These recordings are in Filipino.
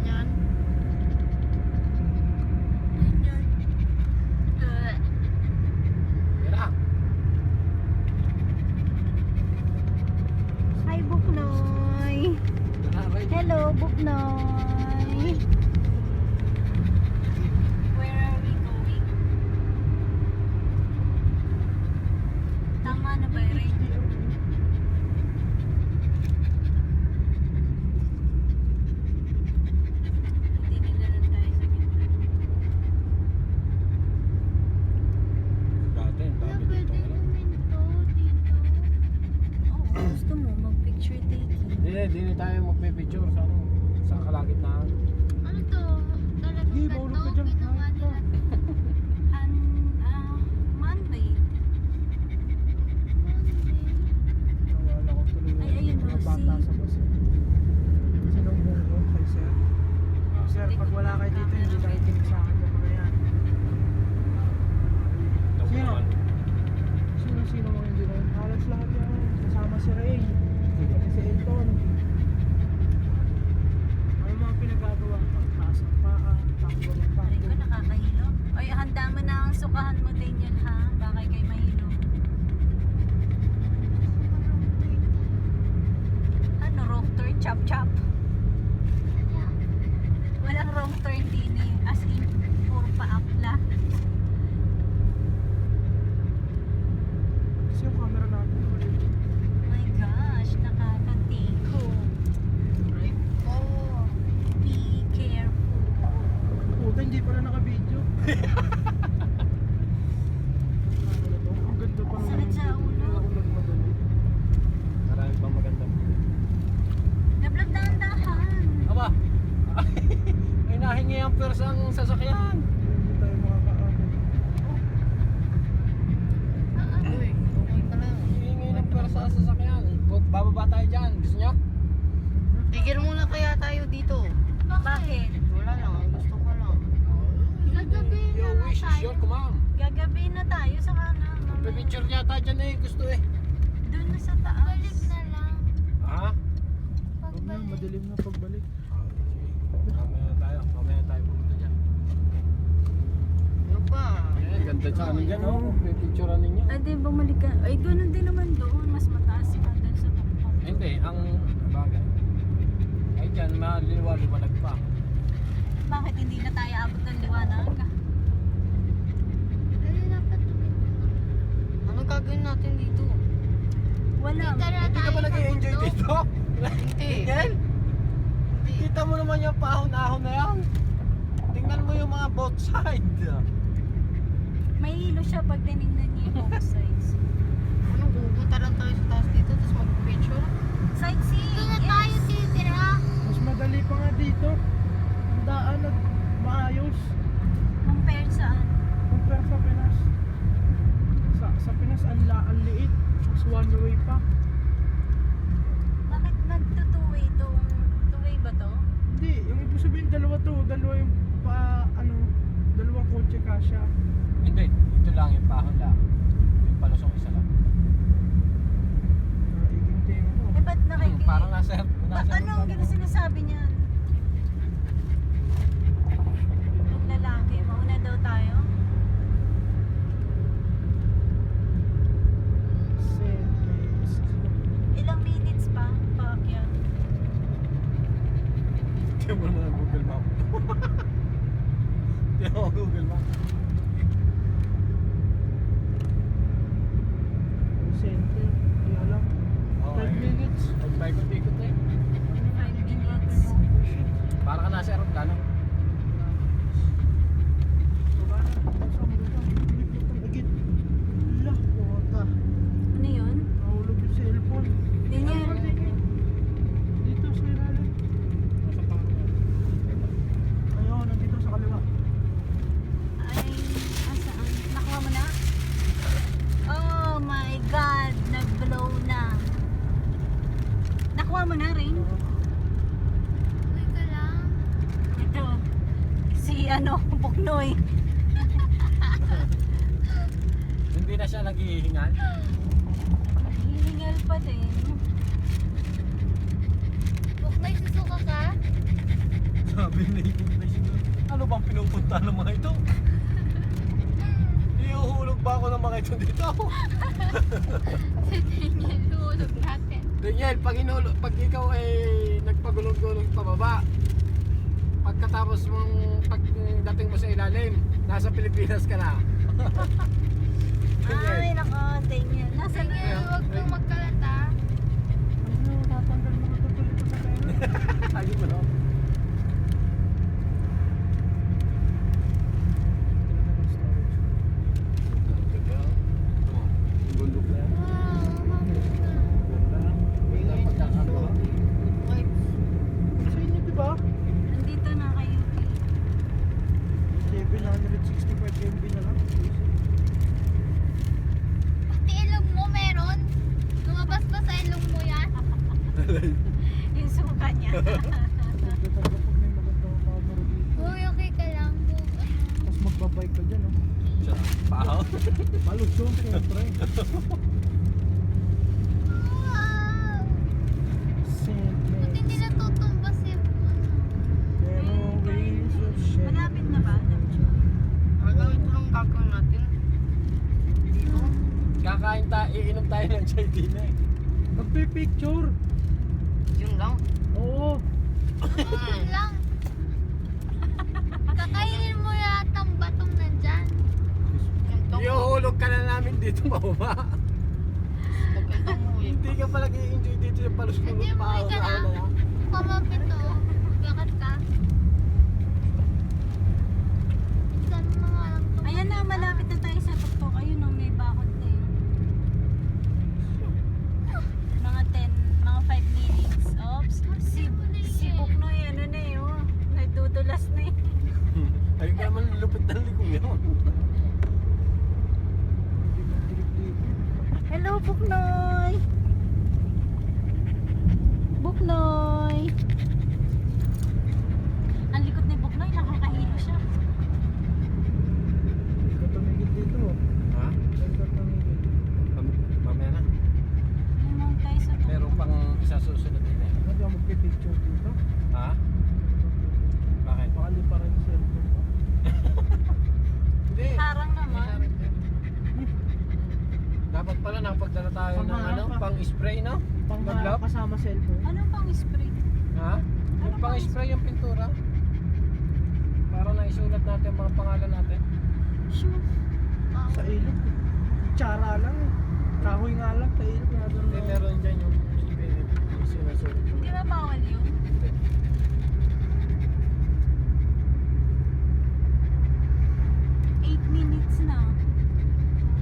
Yan. Tira. Hi, Buknoy. Hello, Buknoy. Where are we going? Tama na ba, Ray? Hindi nila lang tayo sa gitna. Dati, ang dami dito. Oo, gusto mo mag-picture taking. Hindi tayo magpipicture sa ano, sa kalagitnaan. Ano to? Talagang Hindi, maulog ka dyan. ginawa nila. Man-made. Nawala ko tuloy Ay, ayun, mga oh, bata si- sa bus. Sinumbong ko kay sir. Sir, pag wala kayo dito, hindi nakikinig sa akin yung mga yan. Sino? Sino mga hindi na yun? Halos lahat yan. Kasama si Ray. Si Elton. Ano mga pinagagawa? Pagtaas ng paa, takbo ng paa. Aray ko, nakakahilo. Oy, handa mo na ang sukahan mo din yan, ha? Baka kay mahilo. Ano, wrong turn? Chop-chop? Walang wrong turn din eh. As in, puro paakla. Kasi yung camera natin. My gosh, nakakatiko. Oo. Be careful. Puta, hindi pala naka-video. Ang ganda pa naman. Sakit sa ulo. Ulag madali. Marami pang magandang view. Nablog dahan-dahan. Aba! Ay, nahingi ang pwersa ang sasakyan. Hindi tayo makakaano. Uy, okay ka lang. Hihingi ng pwersa ang sasakyan. Bababa tayo dyan. Gusto nyo? Tigil muna kaya tayo dito. Bakit? Wala lang, gusto ko lang. Gagabihin na Your lang wish is tayo. your command. Gagabi na tayo sa kana. Pipicture yata dyan eh. Gusto eh. Doon na sa taas. Balik na lang. Ha? Huwag na, madilim na pagbalik. Mamaya tayo pumunta dyan. Ano pa? Ayan, ganda sa amin dyan oh. Pipicturean ninyo. Ay, di bumalik ka. Ay, ganun din naman doon. Mas mataas ka doon sa tuktok. Hindi, ang bagay. Ay dyan, maliwalag pa. Bakit hindi na tayo abot ng liwanag? Ano gagawin natin dito? Wala. Hindi ka ba nag-i-enjoy dito? Hindi. Yan? Kita mo naman yung paahon-ahon na yan. Tingnan mo yung mga both side. May hilo siya pag tinignan niya yung both sides. Ano, pupunta lang tayo sa taas dito, tapos mag-picture? Sightseeing, Dito na tayo titira. Mas madali pa nga dito. Ang daan at maayos. Compared saan? Compare sa Pinas. Sa Pinas, ang liit. Mas one way pa. Bakit nagtutuwi itong two-way ba to? Hindi, yung ibig sabihin dalawa to. Dalawa yung dalawang kotse kasya. Hindi, ito lang yung paahon lang. Yung palusong isa lang. Naiking tenga mo. Eh, ba't nakikinig? Parang nasa Anong sinasabi niya? Yung lalaki, mauna daw tayo? Ilang minutes pa? Paakyat. Tingnan mo na Google Map. Tingnan mo Google Map. Center. Hindi alam. 5 minutes. Pagpaikot-ikot na eh. 5 minutes. Para ka nasa aeroplano. Ano yun? Nahulog yung cellphone. Hindi niya. Dito sa ilalim. Ayun, nandito sa kaliwa. Ay, asaan? Nakuha mo na? Oh my God! Nag-blow na. Nakuha mo na, Rain? Uy ka lang. Ito. Si Buknoy. Hindi na siya naghihingal. Hihingal pa din. May susuka ka? Sabi na ano bang pinupunta ng mga ito? Iuhulog ba ako ng mga ito dito? Si Daniel, hulog natin. Daniel, pag ikaw ay nagpagulong-gulong pababa, pagkatapos mong pagdating mo sa ilalim, nasa Pilipinas ka na. Ay, nako, Daniel. Nasaan na? Daniel, huwag kang magkalata. Ano, tatanggal mga tutuloy ko sa pera. Ayun mo no? Sa inyo, di ba? Nandito na kayo. 765 MB na lang. Pati ilong mo meron? Lumabas ba sa ilong mo yan? Yung suka niya. Pagdatanggap pag may magandang camera dito. Uy, okay ka lang. Tapos magbabike ka dyan, oh. Pao? Malusyon, siyempre. Wow! Buti hindi natutumba si Pero ways of shame. Malapit na ba? Hanggang ito lang gagawin natin. Kakain tayo, iinom tayo ng chai din eh. Magpipicture. Yun lang. Oo. Yun lang. Kakainin mo yata ang batong nandyan. Iuhulog ka na namin dito mababa. Hindi ka pala i-enjoy dito yung Hindi palus-pulong mo pao ka na lang. ano. Pamapit to. Bakit ka? Saan mo nga lang to? Ayan na, malapit na tayo sa tuktok. Ayun o, may bakod na yun. Mga 5 minutes. Oops. Si Buknoy, ano na yun, oh. Nagtutulas na yun. Ayun ka naman lupit ng likong yun. Hello, Buknoy! Buknoy! Ang likot ni Buknoy, nakakahilo siya. Hindi ka tumigil dito, oh. Ha? Hindi ka tumigil. Mamaya na. Limang tayo sa tuktok. Meron pang isa susunod din eh. Hindi ako magpipicture dito. Ha? Bakit? Pakali pa rin yung cellphone ko. Hindi. Harang naman. Dapat pala nakapagdala tayo ng Pang- ano, pang-spray no? Pangharap kasama cellphone. Ano pang spray? Ha? Yung pang-spray yung pintura. Para naisulat natin ang mga pangalan natin. Sure. Sa ilog. Tsara lang eh. Kahoy nga lang sa ilog. Hindi, meron dyan yung sinusulat. Hindi ba bawal yun? Hindi. 8 minutes na.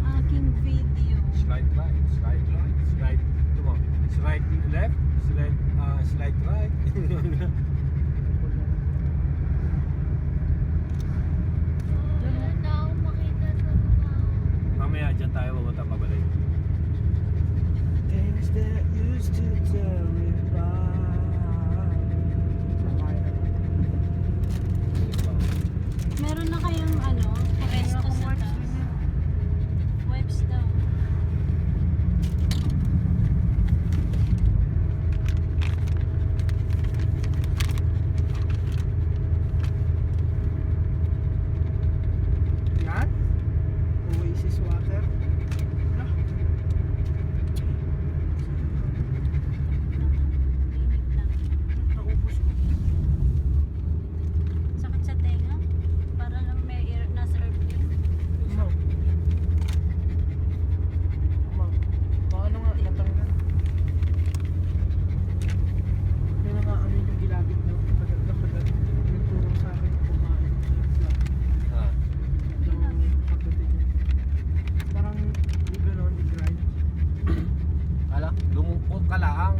Ang aking video. Slide right, slide right, slide. Ito mo. Slide left, slide right. Wala na ako makita sa mukha. Mamaya dyan tayo pumunta pabalik. Things that used to terrify. Meron na kayong ano, resto sa taas. Wipes daw. Yan. Oasis water. Mainit lang. Naubos ko. Sakit sa tenga. Para lang may air, nasa airplane. No. Paano nga natanggal? Yun nga ano yung gilagit nyo. Kagat. Yung turong sa akin kumain. Ha? Yung pagdating nyo. Parang yung gano'n, i-grind. Ala, lumungkot ka lang.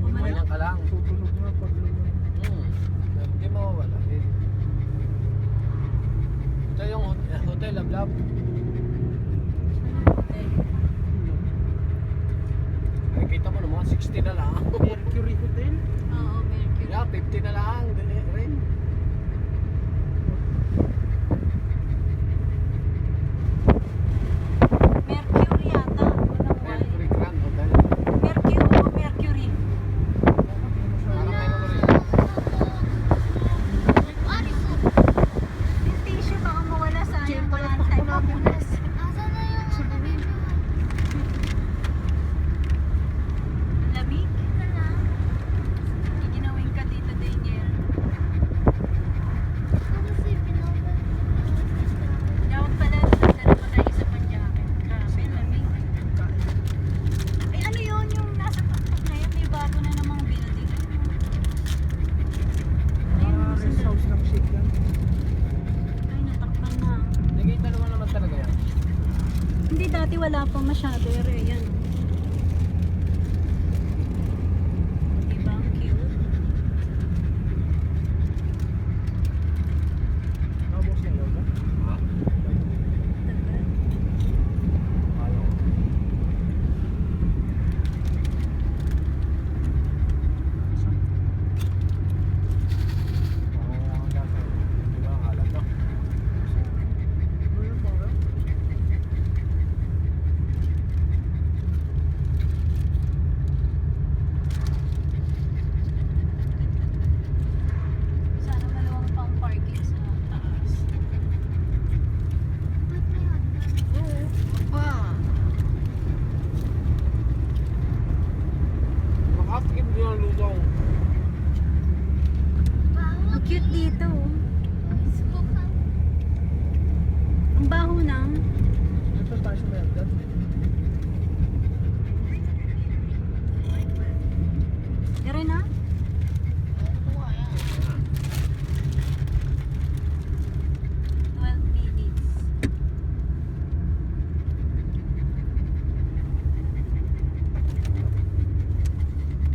Lumayan ka lang. Tutunog nga pag lumang. Hindi mawawala. Ito yung hotel, Lablab. Ay, kita mo naman, 60 na lang. Mercury Hotel. Oo, Mercury. Yeah, 50 na lang. Dali rin. Mercury yata. Walang Y. Mercury Grand Hotel. Mercury. Oo, Mercury. Bakit yun Dati wala pa masyado area yan. Diba ang cute? Nakabos na yun ba? Ha? Tagal. Ayaw. Sana maluwang pang parking sa taas. Ba't may hotdog? Makatikim din ang lutong. Baho. Ang cute dito. Oh. Facebook ha. Ang baho ng. Ito tayo sa Meldan. Ere na? Ano ko kaya? 12 minutes.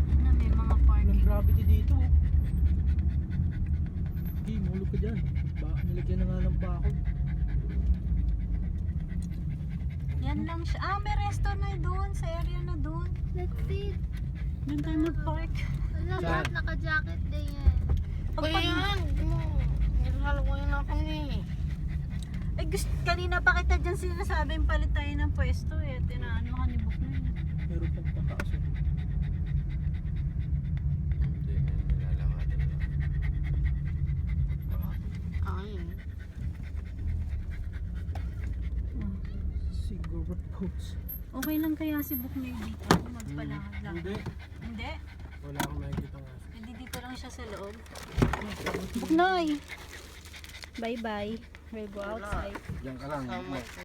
Yan na, may mga Walang parking. gravity dito. Oh. Hindi, mulog ka dyan. Nilagyan na nga ng bakod. Yan lang siya. Ah, may resto na doon. Sa area na doon. Let's see. Doon tayo mag-park. Wala, Saan? lahat naka-jacket din yan. Pag kanina pa kita dyan sinasabing palit tayo ng pwesto eh. Tinaano ka ni Book na yun. Meron pang pataas. Oh. Hindi, nilalangatan lang. Siguro post. Okay lang kaya si Book na dito. Magpalakad lang. Hindi. Hindi? Wala akong nakikita nga. Hindi dito lang siya sa loob. Book Noy! Bye-bye. We'll go outside. Diyan ka lang.